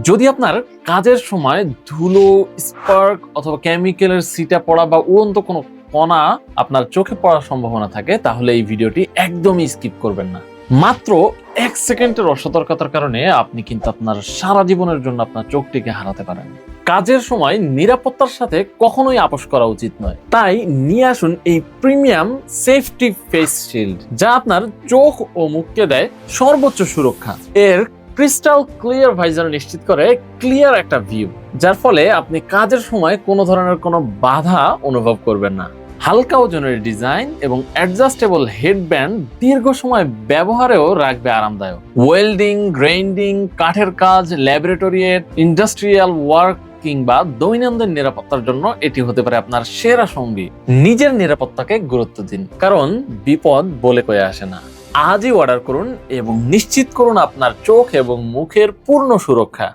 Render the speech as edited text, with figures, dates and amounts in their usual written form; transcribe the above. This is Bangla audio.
যদি আপনার কাজের সময় ধুলো, স্পার্ক অথবা কেমিক্যালের ছিটা পড়া বা উড়ন্ত কোনো কণা আপনার চোখে পড়ার সম্ভাবনা থাকে, তাহলে এই ভিডিওটি একদমই স্কিপ করবেন না। মাত্র 1 সেকেন্ডের অসতর্কতার কারণে আপনি কিন্তু আপনার সারা জীবনের জন্য আপনার চোখটিকে হারাতে পারেন। কাজের সময় নিরাপত্তার সাথে কখনোই আপোষ করা উচিত নয়। তাই নিয়ে আসুন এই প্রিমিয়াম সেফটি ফেস শিল্ড, যা আপনার চোখ ও মুখকে দেয় সর্বোচ্চ সুরক্ষা। এর ক্রিস্টাল ক্লিয়ার ভাইজার নিশ্চিত করে ক্লিয়ার একটা ভিউ, যার ফলে আপনি কাজের সময় কোনো ধরনের কোনো বাধা অনুভব করবেন না। হালকা ওজনের ডিজাইন এবং অ্যাডজাস্টেবল হেডব্যান্ড দীর্ঘ সময় ব্যবহারেও রাখবে আরামদায়ক। ওয়েল্ডিং, গ্রাইন্ডিং, কাঠের কাজ, ল্যাবরেটরি, ইন্ডাস্ট্রিয়াল ওয়ার্ক কিংবা দৈনন্দিন নিরাপত্তার জন্য এটি হতে পারে আপনার সেরা সঙ্গী। নিজের নিরাপত্তাকে গুরুত্ব দিন, কারণ বিপদ বলে কয়ে আসে না। আজই অর্ডার করুন এবং নিশ্চিত করুন আপনার চোখ এবং মুখের পূর্ণ সুরক্ষা।